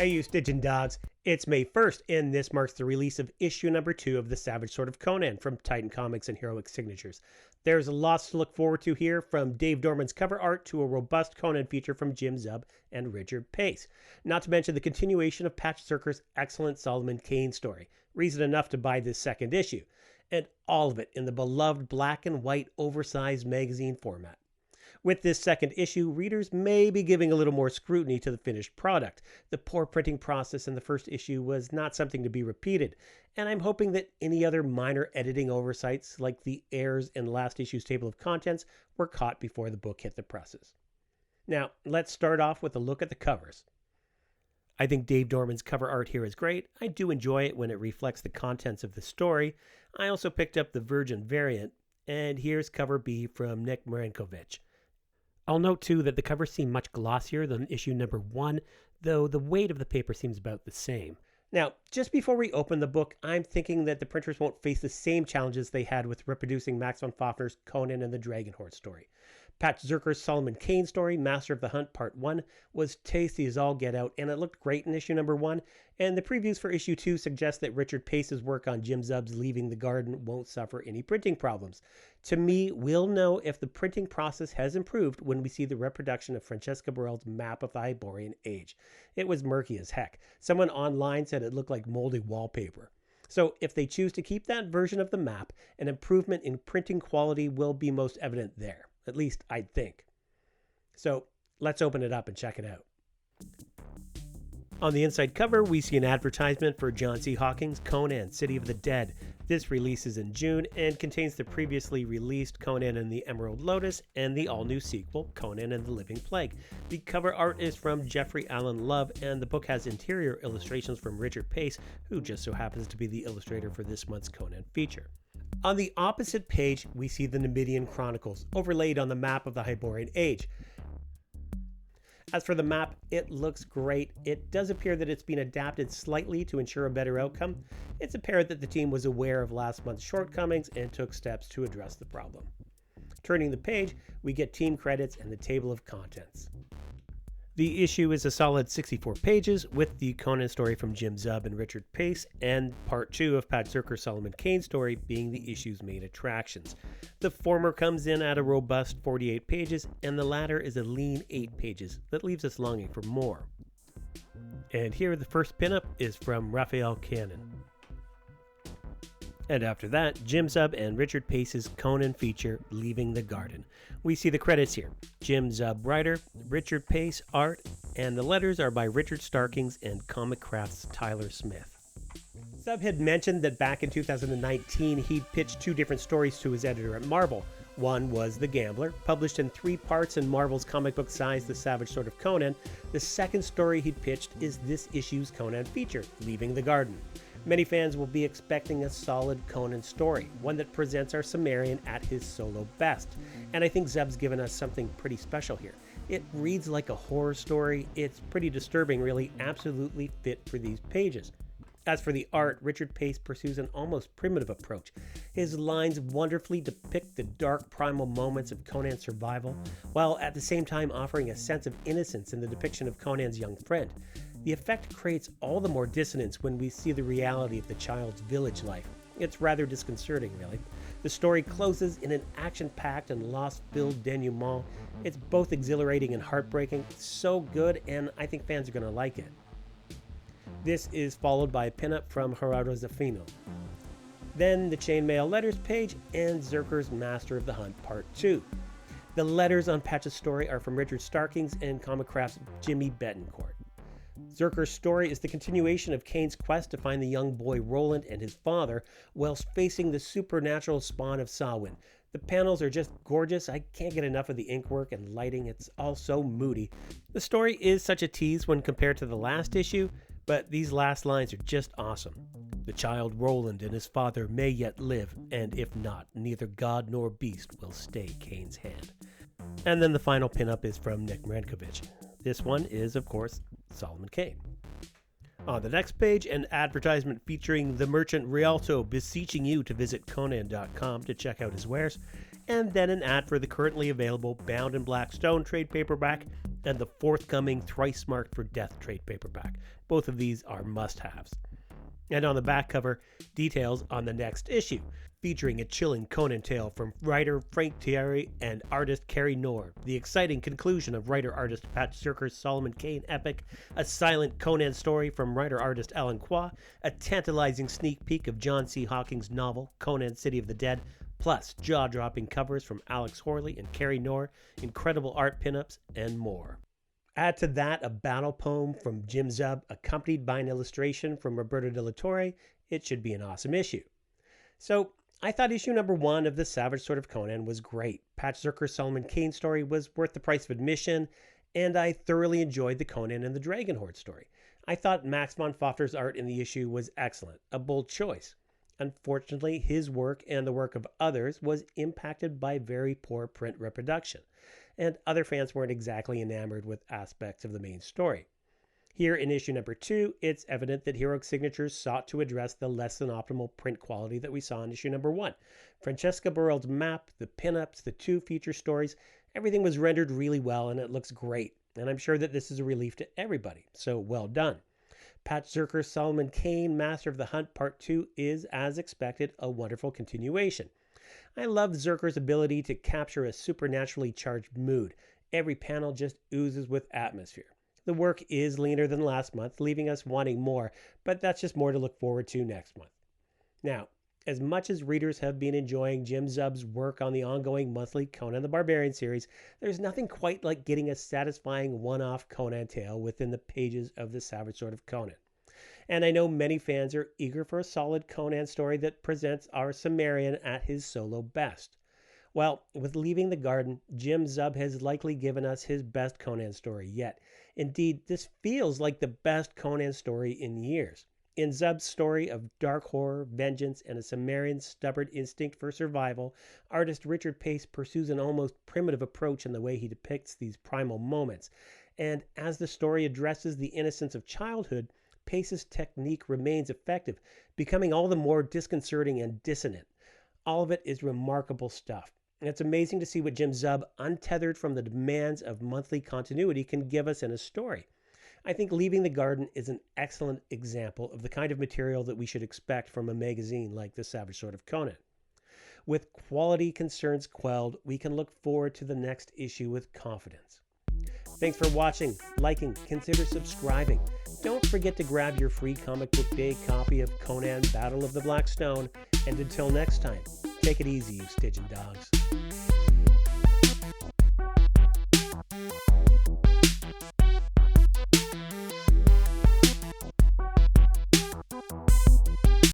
Hey you Stygian Dogs, it's May 1st and this marks the release of issue number 2 of The Savage Sword of Conan from Titan Comics and Heroic Signatures. There's lots to look forward to here, from Dave Dorman's cover art to a robust Conan feature from Jim Zub and Richard Pace. Not to mention the continuation of Patch Zircher's excellent Solomon Kane story, reason enough to buy this second issue, and all of it in the beloved black and white oversized magazine format. With this second issue, readers may be giving a little more scrutiny to the finished product. The poor printing process in the first issue was not something to be repeated, and I'm hoping that any other minor editing oversights, like the errors in last issue's table of contents, were caught before the book hit the presses. Now, let's start off with a look at the covers. I think Dave Dorman's cover art here is great. I do enjoy it when it reflects the contents of the story. I also picked up the Virgin variant, and here's cover B from Nick Marinkovich. I'll note too that the covers seem much glossier than issue number 1, though the weight of the paper seems about the same. Now, just before we open the book, I'm thinking that the printers won't face the same challenges they had with reproducing Max von Fafner's Conan and the Dragonhorde story. Patch Zircher's Solomon Kane story, Master of the Hunt Part 1, was tasty as all get out, and it looked great in issue number 1, and the previews for issue 2 suggest that Richard Pace's work on Jim Zub's Leaving the Garden won't suffer any printing problems. To me, we'll know if the printing process has improved when we see the reproduction of Francesca Baerald's map of the Hyborian age. It was murky as heck. Someone online said it looked like moldy wallpaper. So if they choose to keep that version of the map, an improvement in printing quality will be most evident there. At least I'd think. So let's open it up and check it out. On the inside cover, we see an advertisement for John C. Hocking's Conan, City of the Dead. This releases in June and contains the previously released Conan and the Emerald Lotus and the all-new sequel, Conan and the Living Plague. The cover art is from Jeffrey Allen Love, and the book has interior illustrations from Richard Pace, who just so happens to be the illustrator for this month's Conan feature. On the opposite page, we see the Nemedian Chronicles, overlaid on the map of the Hyborian age. As for the map, it looks great. It does appear that it's been adapted slightly to ensure a better outcome. It's apparent that the team was aware of last month's shortcomings and took steps to address the problem. Turning the page, we get team credits and the table of contents. The issue is a solid 64 pages, with the Conan story from Jim Zub and Richard Pace, and part 2 of Patch Zircher's Solomon Kane story being the issue's main attractions. The former comes in at a robust 48 pages, and the latter is a lean 8 pages that leaves us longing for more. And here the first pinup is from Rafael Kayanan. And after that, Jim Zub and Richard Pace's Conan feature, Leaving the Garden. We see the credits here. Jim Zub writer, Richard Pace art, and the letters are by Richard Starkings and Comic Craft's Tyler Smith. Zub had mentioned that back in 2019 he'd pitched 2 different stories to his editor at Marvel. One was The Gambler, published in 3 parts in Marvel's comic book size The Savage Sword of Conan. The second story he'd pitched is this issue's Conan feature, Leaving the Garden. Many fans will be expecting a solid Conan story, one that presents our Cimmerian at his solo best. And I think Zeb's given us something pretty special here. It reads like a horror story. It's pretty disturbing, really, absolutely fit for these pages. As for the art, Richard Pace pursues an almost primitive approach. His lines wonderfully depict the dark primal moments of Conan's survival, while at the same time offering a sense of innocence in the depiction of Conan's young friend. The effect creates all the more dissonance when we see the reality of the child's village life. It's rather disconcerting, really. The story closes in an action-packed and loss-filled denouement. It's both exhilarating and heartbreaking. It's so good, and I think fans are going to like it. This is followed by a pinup from Gerardo Zaffino. Then the Chainmail letters page and Zircher's Master of the Hunt Part 2. The letters on Patch's story are from Richard Starkings and Comic Craft's Jimmy Betancourt. Zircher's story is the continuation of Kane's quest to find the young boy Roland and his father, whilst facing the supernatural spawn of Samhain. The panels are just gorgeous. I can't get enough of the ink work and lighting. It's all so moody. The story is such a tease when compared to the last issue, but these last lines are just awesome. The child Roland and his father may yet live, and if not, neither god nor beast will stay Kane's hand. And then the final pinup is from Nick Marinkovich. This one is, of course, Solomon Kane. On the next page, an advertisement featuring the merchant Rialto beseeching you to visit Conan.com to check out his wares. and then an ad for the currently available Bound in Black Stone trade paperback and the forthcoming Thrice Marked for Death trade paperback. Both of these are must-haves. And on the back cover, details on the next issue, featuring a chilling Conan tale from writer Frank Thierry and artist Carrie Knorr, the exciting conclusion of writer-artist Pat Zircher's Solomon Kane epic, a silent Conan story from writer-artist Alan Quah, a tantalizing sneak peek of John C. Hocking's novel Conan City of the Dead, plus jaw-dropping covers from Alex Horley and Carrie Knorr, incredible art pinups, and more. Add to that a battle poem from Jim Zub, accompanied by an illustration from Roberto de la Torre. It should be an awesome issue. So, I thought issue number 1 of The Savage Sword of Conan was great. Pat Zircher's Solomon Kane story was worth the price of admission, and I thoroughly enjoyed the Conan and the Dragon Horde story. I thought Max von Fofter's art in the issue was excellent, a bold choice. Unfortunately, his work and the work of others was impacted by very poor print reproduction, and other fans weren't exactly enamored with aspects of the main story. Here in issue number 2, it's evident that Heroic Signatures sought to address the less than optimal print quality that we saw in issue number 1. Francesca Baerald's map, the pinups, the 2 feature stories, everything was rendered really well and it looks great. And I'm sure that this is a relief to everybody, so well done. Pat Zircher's Solomon Kane, Master of the Hunt Part 2 is, as expected, a wonderful continuation. I love Zircher's ability to capture a supernaturally charged mood. Every panel just oozes with atmosphere. The work is leaner than last month, leaving us wanting more, but that's just more to look forward to next month. Now, as much as readers have been enjoying Jim Zub's work on the ongoing monthly Conan the Barbarian series, there's nothing quite like getting a satisfying one-off Conan tale within the pages of The Savage Sword of Conan. And I know many fans are eager for a solid Conan story that presents our Cimmerian at his solo best. Well, with Leaving the Garden, Jim Zub has likely given us his best Conan story yet. Indeed, this feels like the best Conan story in years. In Zub's story of dark horror, vengeance, and a Cimmerian's stubborn instinct for survival, artist Richard Pace pursues an almost primitive approach in the way he depicts these primal moments. And as the story addresses the innocence of childhood, Pace's technique remains effective, becoming all the more disconcerting and dissonant. All of it is remarkable stuff. And it's amazing to see what Jim Zub, untethered from the demands of monthly continuity, can give us in a story. I think Leaving the Garden is an excellent example of the kind of material that we should expect from a magazine like The Savage Sword of Conan. With quality concerns quelled, we can look forward to the next issue with confidence. Thanks for watching, liking, consider subscribing. Don't forget to grab your free Comic Book Day copy of Conan Battle of the Black Stone, and until next time, take it easy, you Stygian Dogs.